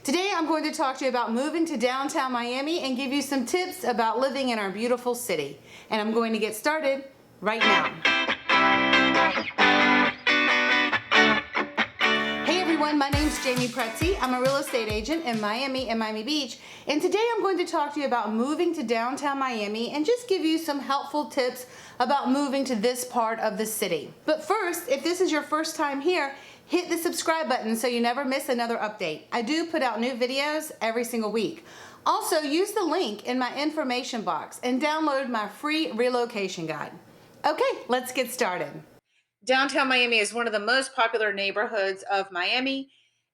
Today I'm going to talk to you about moving to downtown Miami and give you some tips about living in our beautiful city. And I'm going to get started right now. Hey everyone, my name's Jamey Prezzi. I'm a real estate agent in Miami and Miami Beach. And today I'm going to talk to you about moving to downtown Miami and just give you some helpful tips about moving to this part of the city. But first, if this is your first time here, hit the subscribe button so you never miss another update. I do put out new videos every single week. Also, use the link in my information box and download my free relocation guide. Okay, let's get started. Downtown Miami is one of the most popular neighborhoods of Miami,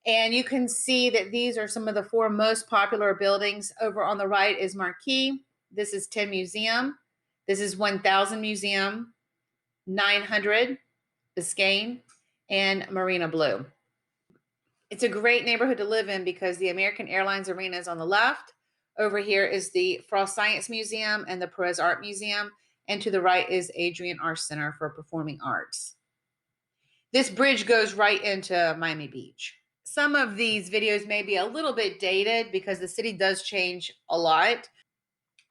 and you can see that these are some of the four most popular buildings. Over on the right is Marquis. This is 10 Museum. This is 1000 Museum, 900 Biscayne, and Marina Blue. It's a great neighborhood to live in because the American Airlines Arena is on the left. Over here is the Frost Science Museum and the Perez Art Museum. And to the right is Adrian Art Center for Performing Arts. This bridge goes right into Miami Beach. Some of these videos may be a little bit dated because the city does change a lot.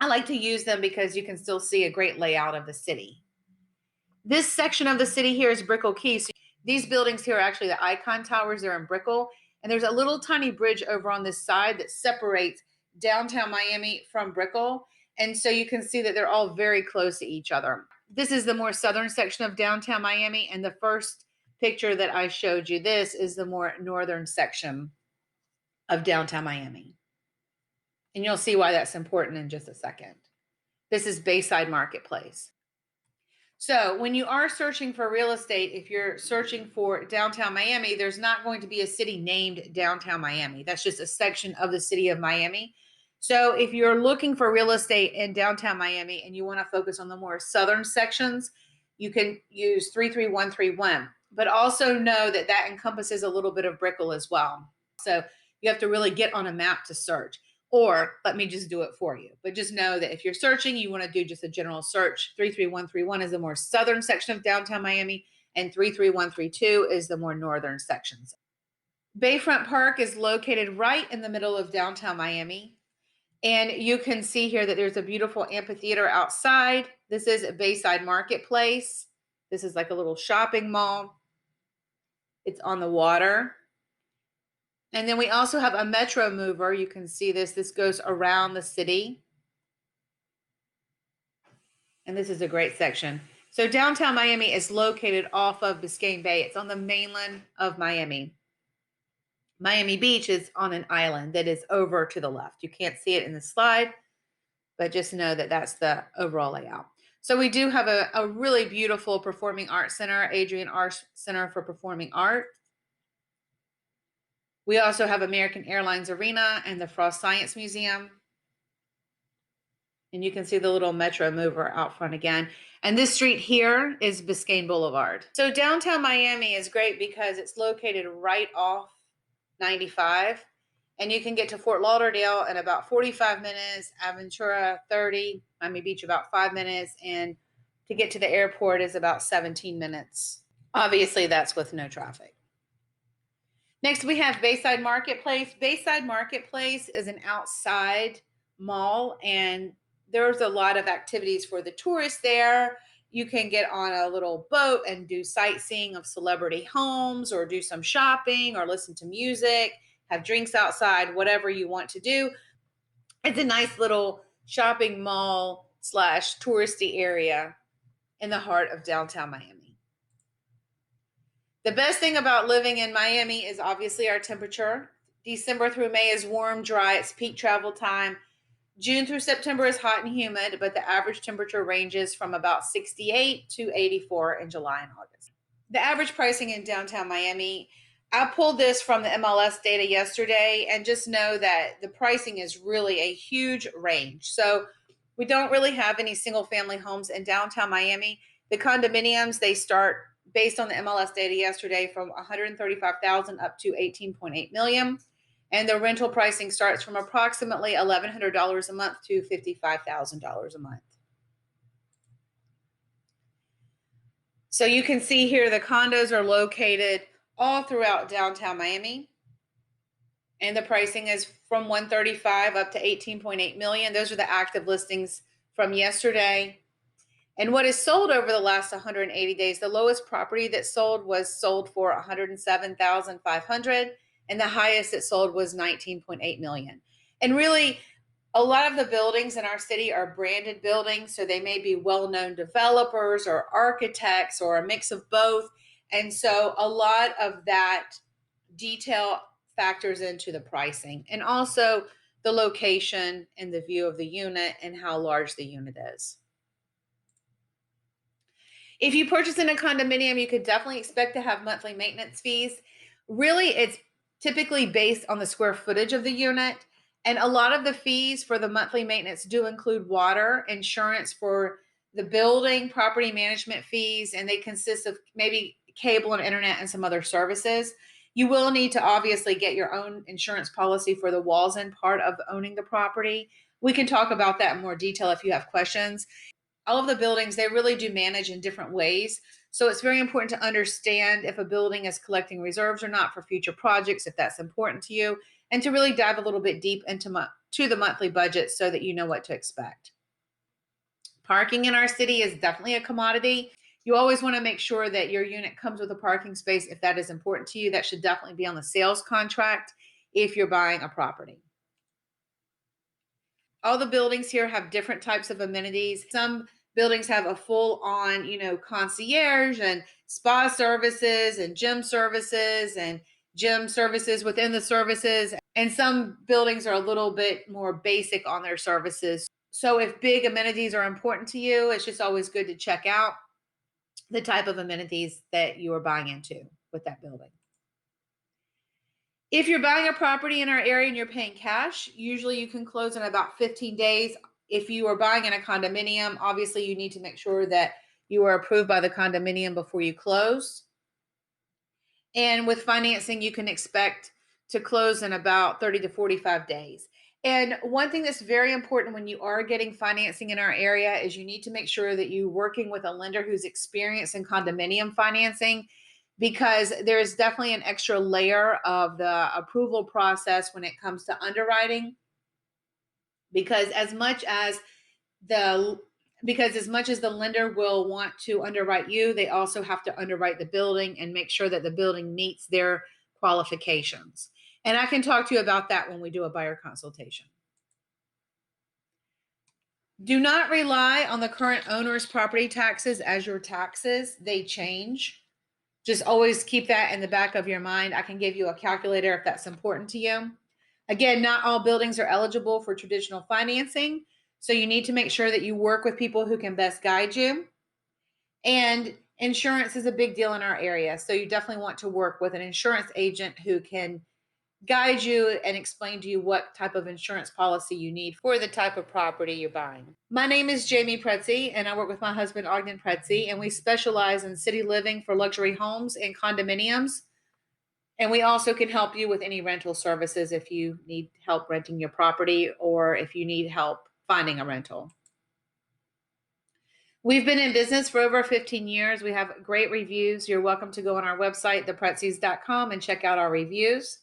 I like to use them because you can still see a great layout of the city. This section of the city here is Brickell Key. So these buildings here are actually the Icon Towers. They're in Brickell. And there's a little tiny bridge over on this side that separates downtown Miami from Brickell. And so you can see that they're all very close to each other. This is the more southern section of downtown Miami. And the first picture that I showed you, this is the more northern section of downtown Miami. And you'll see why that's important in just a second. This is Bayside Marketplace. So when you are searching for real estate, if you're searching for downtown Miami, there's not going to be a city named downtown Miami. That's just a section of the city of Miami. So if you're looking for real estate in downtown Miami and you want to focus on the more southern sections, you can use 33131. But also know that that encompasses a little bit of Brickell as well. So you have to really get on a map to search. Or let me just do it for you. But just know that if you're searching, you want to do just a general search. 33131 is the more southern section of downtown Miami, and 33132 is the more northern sections. Bayfront Park is located right in the middle of downtown Miami. And you can see here that there's a beautiful amphitheater outside. This is Bayside Marketplace. This is like a little shopping mall. It's on the water. And then we also have a metro mover. You can see this. This goes around the city. And this is a great section. So downtown Miami is located off of Biscayne Bay. It's on the mainland of Miami. Miami Beach is on an island that is over to the left. You can't see it in the slide, but just know that that's the overall layout. So we do have a really beautiful performing arts center, Adrian Art Center for Performing Art. We also have American Airlines Arena and the Frost Science Museum. And you can see the little metro mover out front again. And this street here is Biscayne Boulevard. So downtown Miami is great because it's located right off 95. And you can get to Fort Lauderdale in about 45 minutes, Aventura 30, Miami Beach about 5 minutes, and to get to the airport is about 17 minutes. Obviously, that's with no traffic. Next, we have Bayside Marketplace. Bayside Marketplace is an outside mall, and there's a lot of activities for the tourists there. You can get on a little boat and do sightseeing of celebrity homes, or do some shopping, or listen to music, have drinks outside, whatever you want to do. It's a nice little shopping mall / touristy area in the heart of downtown Miami. The best thing about living in Miami is obviously our temperature. December through May is warm, dry. It's peak travel time. June through September is hot and humid, but the average temperature ranges from about 68 to 84 in July and August. The average pricing in downtown Miami, I pulled this from the MLS data yesterday, and just know that the pricing is really a huge range. So we don't really have any single family homes in downtown Miami. The condominiums, they start based on the MLS data yesterday from $135,000 up to $18.8 million. And the rental pricing starts from approximately $1,100 a month to $55,000 a month. So you can see here the condos are located all throughout downtown Miami. And the pricing is from 135 up to 18.8 million. Those are the active listings from yesterday. And what is sold over the last 180 days, the lowest property that sold was sold for 107,500, and the highest that sold was 19.8 million. And really, a lot of the buildings in our city are branded buildings, so they may be well-known developers or architects or a mix of both. And so a lot of that detail factors into the pricing, and also the location and the view of the unit and how large the unit is. If you purchase in a condominium, you could definitely expect to have monthly maintenance fees. Really, it's typically based on the square footage of the unit. And a lot of the fees for the monthly maintenance do include water, insurance for the building, property management fees, and they consist of maybe cable and internet and some other services. You will need to obviously get your own insurance policy for the walls and part of owning the property. We can talk about that in more detail if you have questions. All of the buildings, they really do manage in different ways. So it's very important to understand if a building is collecting reserves or not for future projects, if that's important to you, and to really dive a little bit deep into the monthly budget so that you know what to expect. Parking in our city is definitely a commodity. You always want to make sure that your unit comes with a parking space if that is important to you. That should definitely be on the sales contract if you're buying a property. All the buildings here have different types of amenities. Some buildings have a full-on, concierge and spa services and gym services within the services. And some buildings are a little bit more basic on their services. So if big amenities are important to you, it's just always good to check out the type of amenities that you are buying into with that building. If you're buying a property in our area and you're paying cash, usually you can close in about 15 days. If you are buying in a condominium, obviously you need to make sure that you are approved by the condominium before you close. And with financing, you can expect to close in about 30 to 45 days. And one thing that's very important when you are getting financing in our area is you need to make sure that you're working with a lender who's experienced in condominium financing, because there's definitely an extra layer of the approval process when it comes to underwriting. Because as much as the lender will want to underwrite you, they also have to underwrite the building and make sure that the building meets their qualifications. And I can talk to you about that when we do a buyer consultation. Do not rely on the current owner's property taxes as your taxes. They change. Just always keep that in the back of your mind. I can give you a calculator if that's important to you. Again, not all buildings are eligible for traditional financing, so you need to make sure that you work with people who can best guide you. And insurance is a big deal in our area, so you definitely want to work with an insurance agent who can guide you and explain to you what type of insurance policy you need for the type of property you're buying. My name is Jamey Prezzi, and I work with my husband, Ognjen Prezzi, and we specialize in city living for luxury homes and condominiums. And we also can help you with any rental services if you need help renting your property or if you need help finding a rental. We've been in business for over 15 years. We have great reviews. You're welcome to go on our website, thepretzis.com, and check out our reviews.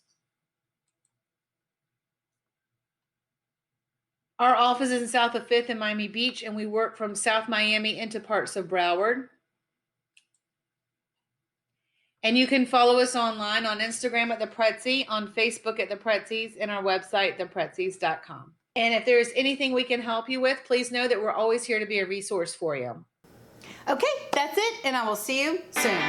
Our office is in south of 5th in Miami Beach, and we work from South Miami into parts of Broward. And you can follow us online on Instagram at The Prezzi, on Facebook at The Pretzis, and our website, thepretzis.com. And if there's anything we can help you with, please know that we're always here to be a resource for you. Okay, that's it, and I will see you soon.